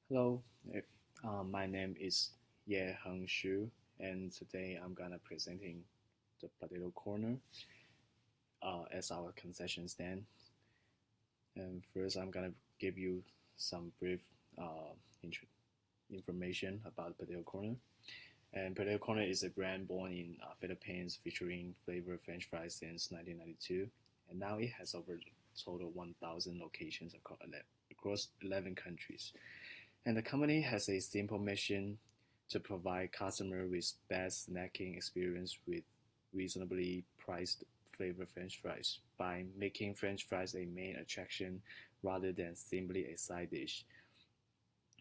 Hello, my name is Yeheng, and today I'm gonna presenting the potato corner as our concession stand. And first, I'm gonna give you some brief uh, intro information about potato corner. And potato corner is a brand born in Philippines featuring flavor French fries since 1992, and now it has over total 1,000 locations across 11 countries. And the company has a simple mission to provide customers with best snacking experience with reasonably priced flavor French fries by making French fries a main attraction rather than simply a side dish.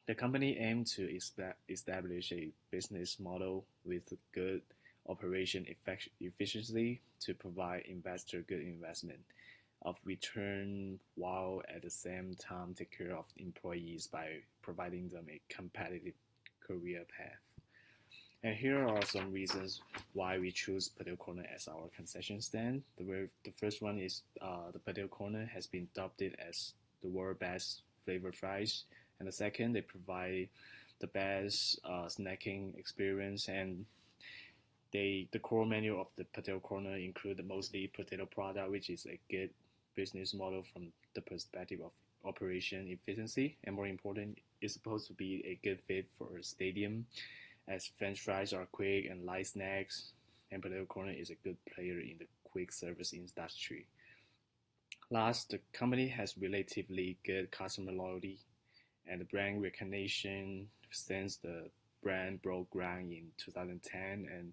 The company aimed to establish a business model with good operation efficiency to provide investor good investment of return while at the same time take care of employees by providing them a competitive career path. And here are some reasons why we choose Potato Corner as our concession stand. The first one is the Potato Corner has been adopted as the world best flavor fries. And the second, they provide the best snacking experience. And the core menu of the Potato Corner include mostly potato product, which is a good business model from the perspective of operation efficiency. And more important, it's supposed to be a good fit for a stadium as French fries are quick and light snacks, and Potato Corner is a good player in the quick service industry. Last, the company has relatively good customer loyalty and brand recognition since the brand broke ground in 2010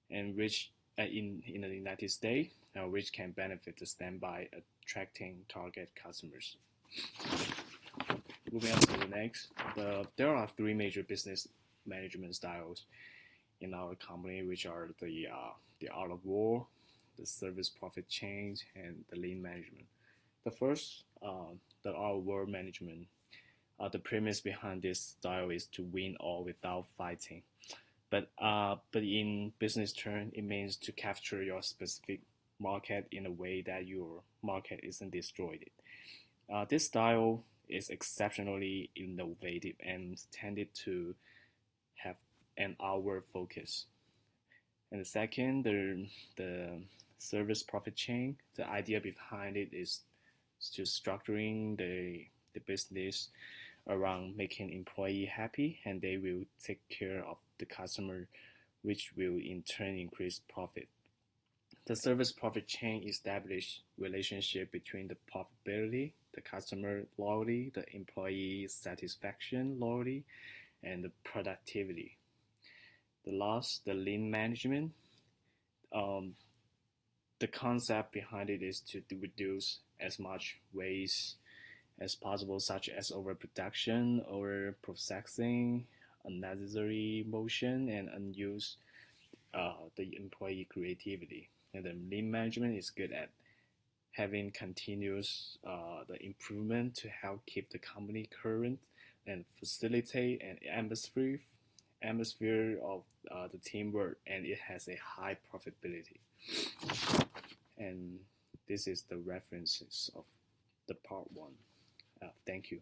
and which in the United States, which can benefit the stand by attracting target customers. Moving on to the next, there are three major business management styles in our company, which are the art of war, the service profit change, and the lean management. The first, the art of war management. The premise behind this style is to win all without fighting. But in business term, it means to capture your specific market in a way that your market isn't destroyed. This style is exceptionally innovative and tended to have an outward focus. And the second, the service profit chain. The idea behind it is to structuring the business around making employee happy, and they will take care of the customer, which will in turn increase profit. The service profit chain establish relationship between the profitability, the customer loyalty, the employee satisfaction loyalty, and the productivity. The last, the lean management. Um, the concept behind it is to reduce as much waste as possible, such as overproduction, over processing, unnecessary motion, and unused the employee creativity. And then lean management is good at having continuous the improvement to help keep the company current and facilitate an atmosphere of the teamwork, and it has a high profitability. And this is the references of the part one. Thank you.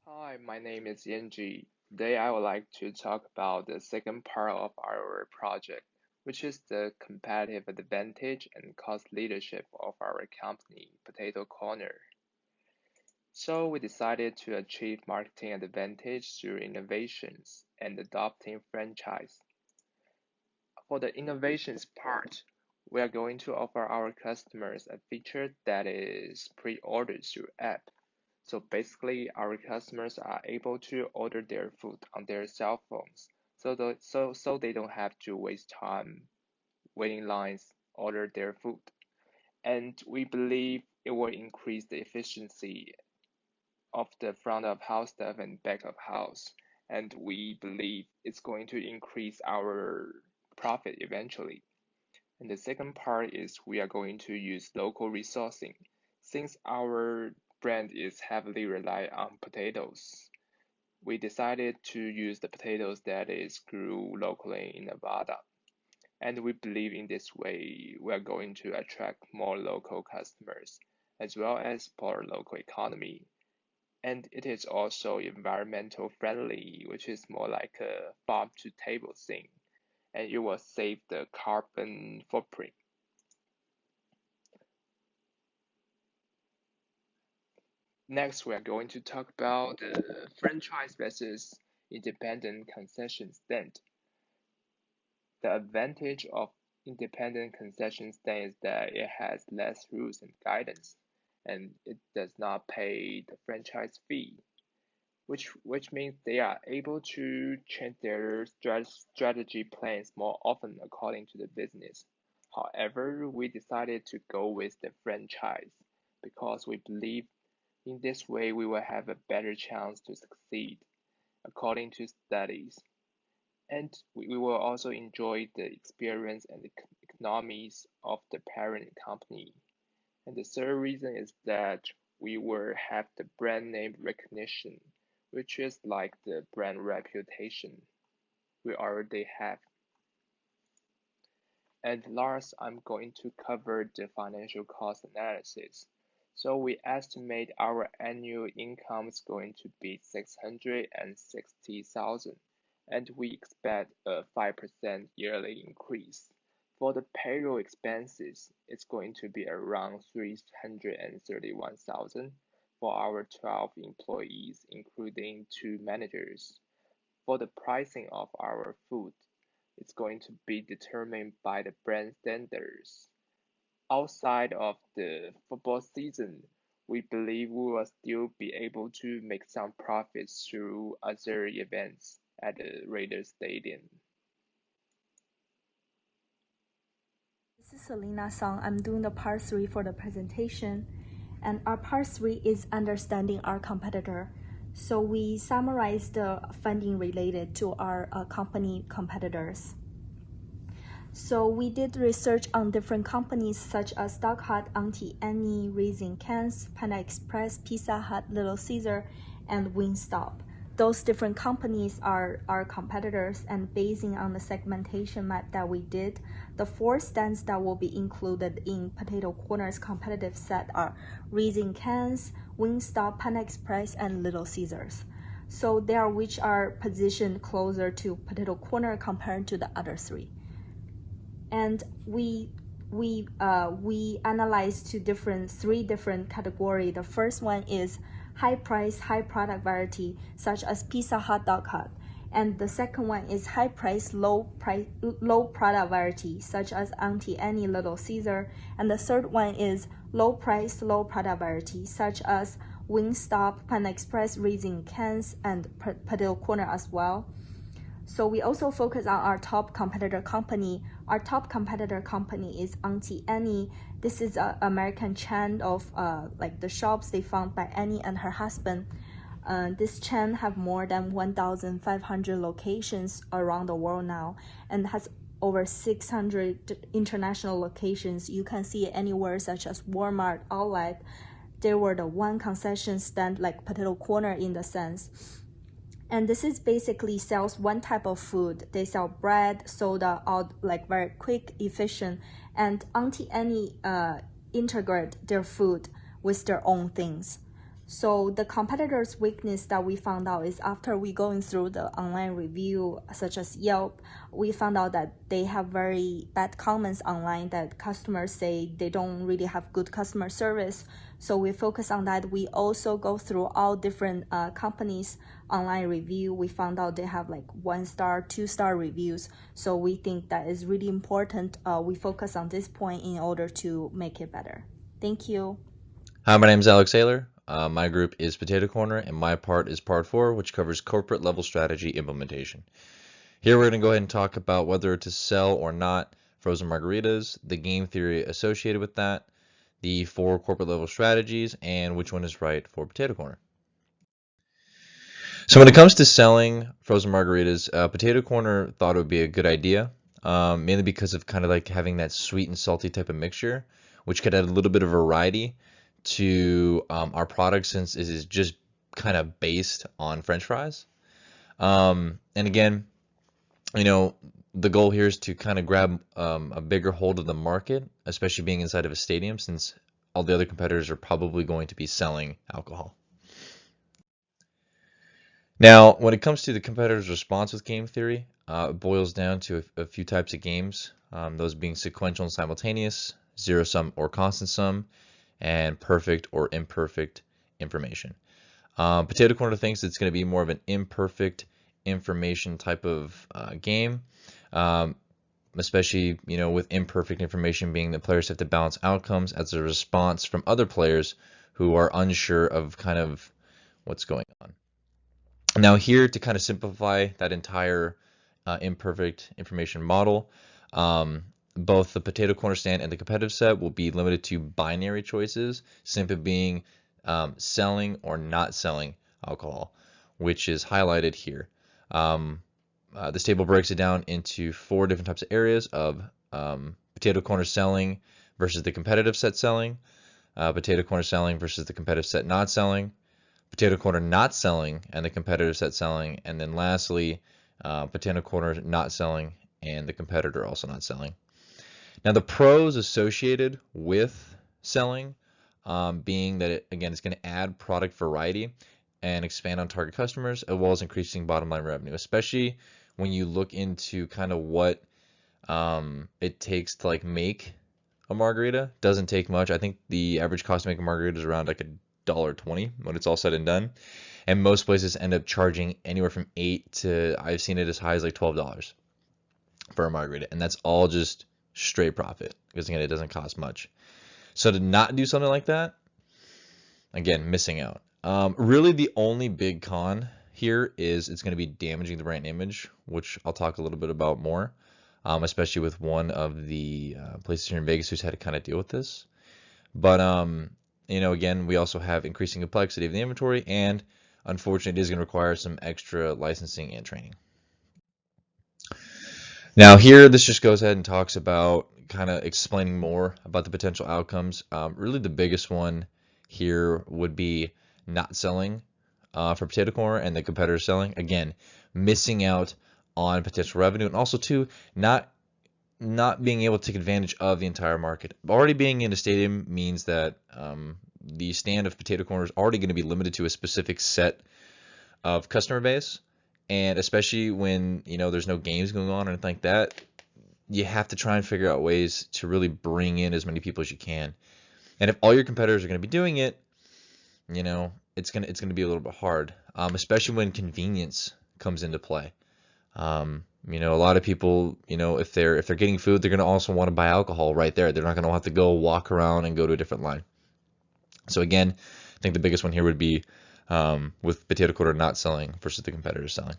Hi, my name is Yanjie. Today I would like to talk about the second part of our project, which is the competitive advantage and cost leadership of our company, Potato Corner. So we decided to achieve marketing advantage through innovations and adopting franchise. For the innovations part, we are going to offer our customers a feature that is pre-ordered through app. So basically, our customers are able to order their food on their cell phones, so they don't have to waste time waiting lines, order their food. And we believe it will increase the efficiency of the front of house staff and back of house. And we believe it's going to increase our profit eventually. And the second part is we are going to use local resourcing. Since our brand is heavily reliant on potatoes, we decided to use the potatoes that is grew locally in Nevada. And we believe in this way we are going to attract more local customers as well as support local economy. And it is also environmental friendly, which is more like a farm to table thing, and you will save the carbon footprint. Next, we are going to talk about the franchise versus independent concession stand. The advantage of independent concession stand is that it has less rules and guidance, and it does not pay the franchise fee, which means they are able to change their strategy plans more often according to the business. However, we decided to go with the franchise because we believe in this way we will have a better chance to succeed, according to studies. And we will also enjoy the experience and the economies of the parent company. And the third reason is that we will have the brand name recognition, which is like the brand reputation we already have. And last, I'm going to cover the financial cost analysis. So we estimate our annual income is going to be 660,000, and we expect a 5% yearly increase. For the payroll expenses, it's going to be around 331,000 for our 12 employees, including 2 managers. For the pricing of our food, it's going to be determined by the brand standards. Outside of the football season, we believe we will still be able to make some profits through other events at the Raiders Stadium. This is Selena Song. I'm doing the part 3 for the presentation. And our part 3 is understanding our competitor. So we summarize the funding related to our company competitors. So we did research on different companies such as Dog Hut, Auntie Annie, Raising Cane's, Panda Express, Pizza Hut, Little Caesar, and Wingstop. Those different companies are our competitors, and basing on the segmentation map that we did, the 4 stands that will be included in Potato Corner's competitive set are Raising Cane's, Wingstop, Panda Express, and Little Caesars. So they are which are positioned closer to Potato Corner compared to the other 3. And we analyzed 3 different categories. The first one is high price, high product variety, such as Pizza Hut, Dog Hut. And the second one is high price, low product variety, such as Auntie Annie, Little Caesar. And the third one is low price, low product variety, such as Wingstop, Panda Express, Raising Cane's, and Potato Corner as well. So we also focus on our top competitor company. Our top competitor company is Auntie Annie. This is an American chain of like the shops they found by Annie and her husband. This chain have more than 1,500 locations around the world now and has over 600 international locations. You can see it anywhere such as Walmart, Alec. They were the one concession stand like Potato Corner in the sense. And this is basically sells one type of food. They sell bread, soda, all like very quick, efficient. And Auntie Annie integrate their food with their own things. So the competitors' weakness that we found out is after we going through the online review, such as Yelp, we found out that they have very bad comments online that customers say they don't really have good customer service. So we focus on that. We also go through all different companies' online review. We found out they have like 1-star, 2-star reviews. So we think that is really important. We focus on this point in order to make it better. Thank you. Hi, my name is Alec. My group is Potato Corner, and my part is part 4, which covers corporate level strategy implementation. Here we're going to go ahead and talk about whether to sell or not frozen margaritas, the game theory associated with that, the 4 corporate level strategies, and which one is right for Potato Corner. So when it comes to selling frozen margaritas, Potato Corner thought it would be a good idea, mainly because of kind of like having that sweet and salty type of mixture, which could add a little bit of variety to our product since it is just kind of based on French fries. And again, you know, the goal here is to kind of grab a bigger hold of the market, especially being inside of a stadium since all the other competitors are probably going to be selling alcohol. Now, when it comes to the competitor's response with game theory, it boils down to a few types of games, those being sequential and simultaneous, zero sum or constant sum, and perfect or imperfect information. Potato Corner thinks it's going to be more of an imperfect information type of game, especially with imperfect information being that players have to balance outcomes as a response from other players who are unsure of kind of what's going on. Now here to kind of simplify that entire imperfect information model, both the Potato Corner stand and the competitive set will be limited to binary choices, simply being selling or not selling alcohol, which is highlighted here. This table breaks it down into 4 different types of areas of Potato Corner selling versus the competitive set selling, Potato Corner selling versus the competitive set not selling, Potato Corner not selling and the competitive set selling, and then lastly, Potato Corner not selling and the competitor also not selling. Now the pros associated with selling being that it, again, it's going to add product variety and expand on target customers, as well as increasing bottom line revenue, especially when you look into kind of what it takes to like make a margarita. Doesn't take much. I think the average cost to make a margarita is around like $1.20 when it's all said and done, and most places end up charging anywhere from $8 to, I've seen it as high as like $12 for a margarita, and that's all just straight profit because again, it doesn't cost much. So to not do something like that, again, missing out. Really, the only big con here is it's going to be damaging the brand image, which I'll talk a little bit about more, especially with one of the places here in Vegas who's had to kind of deal with this. But again, we also have increasing complexity of the inventory, and unfortunately, it is going to require some extra licensing and training. Now here, this just goes ahead and talks about kind of explaining more about the potential outcomes. Really the biggest one here would be not selling for Potato Corner and the competitor selling. Again, missing out on potential revenue, and also too, not being able to take advantage of the entire market. Already being in a stadium means that the stand of Potato Corner is already going to be limited to a specific set of customer base. And especially when, there's no games going on or anything like that, you have to try and figure out ways to really bring in as many people as you can. And if all your competitors are going to be doing it, it's going to be a little bit hard, especially when convenience comes into play. A lot of people, if they're getting food, they're going to also want to buy alcohol right there. They're not going to have to go walk around and go to a different line. So again, I think the biggest one here would be with Potato Corner not selling versus the competitor selling.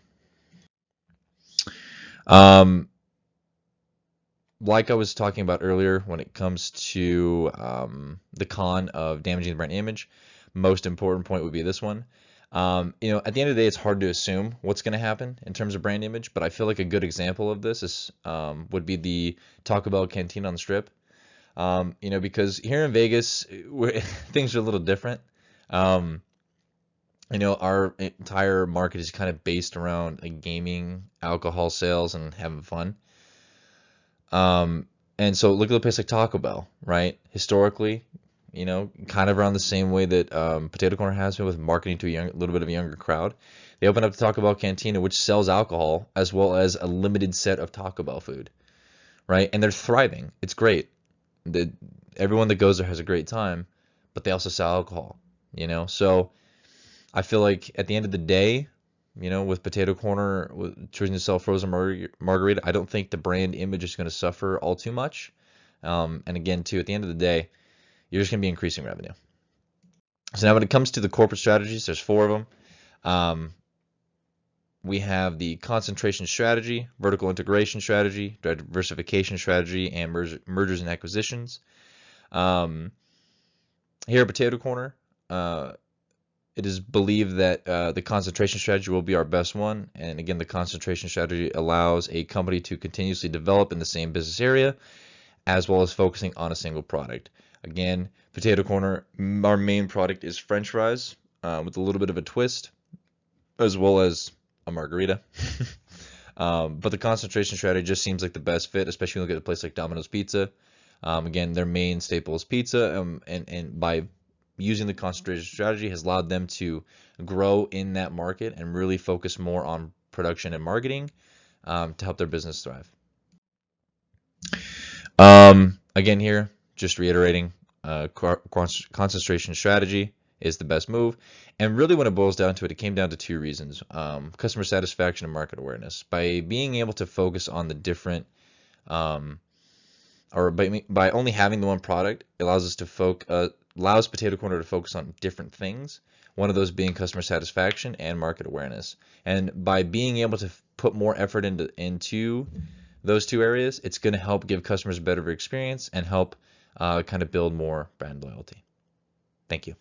Like I was talking about earlier, when it comes to the con of damaging the brand image, most important point would be this one. At the end of the day, it's hard to assume what's going to happen in terms of brand image, but I feel like a good example of this is would be the Taco Bell canteen on the Strip. Because here in Vegas, things are a little different. Our entire market is kind of based around gaming, alcohol sales, and having fun. And so look at a place like Taco Bell, right? Historically, kind of around the same way that Potato Corner has been with marketing to a little bit of a younger crowd. They opened up the Taco Bell Cantina, which sells alcohol as well as a limited set of Taco Bell food, right? And they're thriving. It's great. Everyone that goes there has a great time, but they also sell alcohol, So I feel like at the end of the day, with Potato Corner choosing to sell frozen margarita, I don't think the brand image is going to suffer all too much. And again, too, at the end of the day, you're just going to be increasing revenue. So now when it comes to the corporate strategies, there's 4 of them. We have the concentration strategy, vertical integration strategy, diversification strategy, and mergers and acquisitions. Here at Potato Corner, it is believed that the concentration strategy will be our best one. And again, the concentration strategy allows a company to continuously develop in the same business area, as well as focusing on a single product. Again, Potato Corner, our main product is French fries with a little bit of a twist, as well as a margarita. But the concentration strategy just seems like the best fit, especially when you look at a place like Domino's Pizza. Again, their main staple is pizza, and by using the concentration strategy has allowed them to grow in that market and really focus more on production and marketing to help their business thrive. Again, here, just reiterating, concentration strategy is the best move. And really when it boils down to it, it came down to two reasons, customer satisfaction and market awareness. By being able to focus on the different, or by only having the one product, it allows us to allows Potato Corner to focus on different things, one of those being customer satisfaction and market awareness. And by being able to put more effort into those two areas, it's going to help give customers a better experience and help kind of build more brand loyalty. Thank you.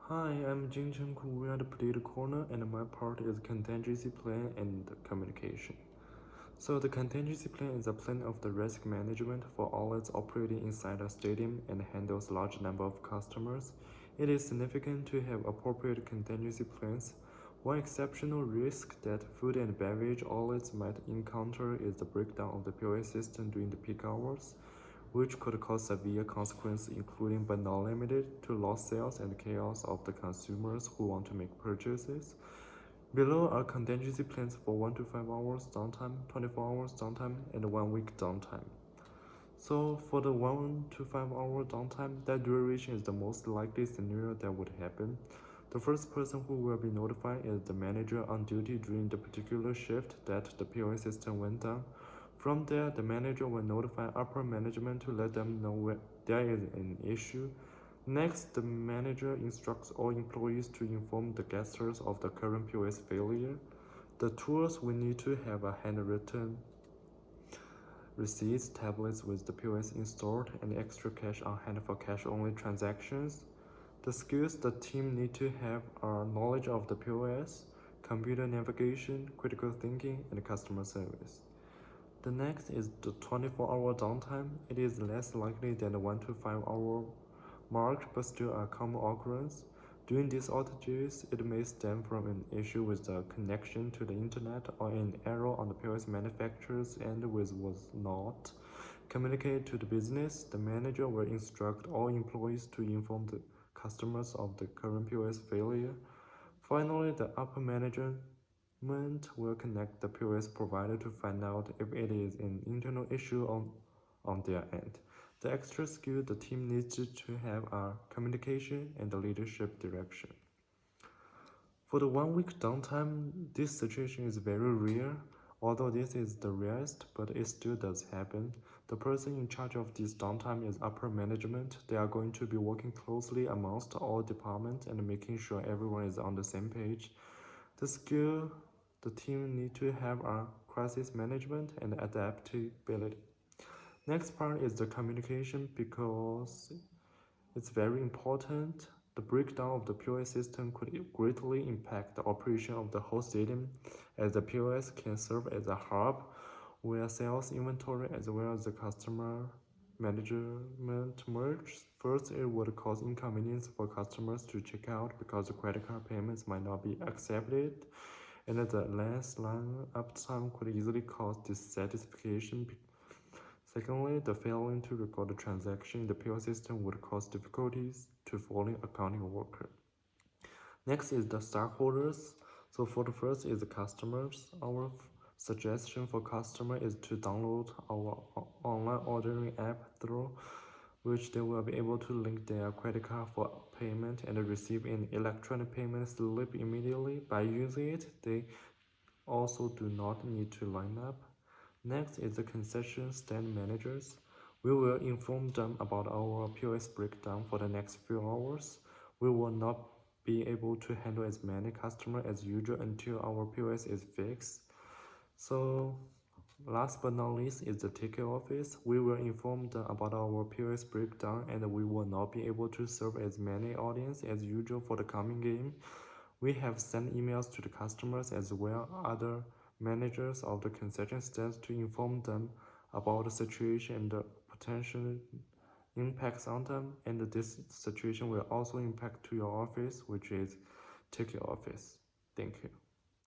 Hi, I'm Jinchen. We are the Potato Corner, and my part is contingency plan and communication. So the contingency plan is a plan of the risk management for outlets operating inside a stadium and handles a large number of customers. It is significant to have appropriate contingency plans. One exceptional risk that food and beverage outlets might encounter is the breakdown of the POS system during the peak hours, which could cause severe consequences, including but not limited to lost sales and chaos of the consumers who want to make purchases. Below are contingency plans for 1 to 5 hours downtime, 24 hours downtime, and 1 week downtime. So for the 1 to 5 hour downtime, that duration is the most likely scenario that would happen. The first person who will be notified is the manager on duty during the particular shift that the POS system went down. From there, the manager will notify upper management to let them know where there is an issue. Next, the manager instructs all employees to inform the guesters of the current POS failure. The tools we need to have a handwritten receipts, tablets with the POS installed, and extra cash on hand for cash-only transactions. The skills the team need to have are knowledge of the POS, computer navigation, critical thinking, and customer service. The next is the 24-hour downtime. It is less likely than the 1 to 5 hour mark, but still a common occurrence. During these outages, it may stem from an issue with the connection to the internet or an error on the POS manufacturer's end which was not communicated to the business. The manager will instruct all employees to inform the customers of the current POS failure. Finally, the upper management will connect the POS provider to find out if it is an internal issue on their end. The extra skill the team needs to have are communication and the leadership direction. For the 1 week downtime, this situation is very rare. Although this is the rarest, but it still does happen. The person in charge of this downtime is upper management. They are going to be working closely amongst all departments and making sure everyone is on the same page. The skill the team need to have are crisis management and adaptability. Next part is the communication because it's very important. The breakdown of the POS system could greatly impact the operation of the whole stadium, as the POS can serve as a hub where sales, inventory, as well as the customer management merge. First, it would cause inconvenience for customers to check out because the credit card payments might not be accepted, and the last line uptime could easily cause dissatisfaction. Secondly, the failing to record the transaction in the POS system would cause difficulties to following accounting worker. Next is the stockholders. So for the first is the customers. Our suggestion for customer is to download our online ordering app through which they will be able to link their credit card for payment and receive an electronic payment slip immediately. By using it, they also do not need to line up. Next is the concession stand managers. We will inform them about our POS breakdown for the next few hours. We will not be able to handle as many customers as usual until our POS is fixed. So last but not least is the ticket office. We will inform them about our POS breakdown and we will not be able to serve as many audience as usual for the coming game. We have sent emails to the customers as well other managers of the concession stands to inform them about the situation and the potential impacts on them, and this situation will also impact to your office, which is ticket office. Thank you.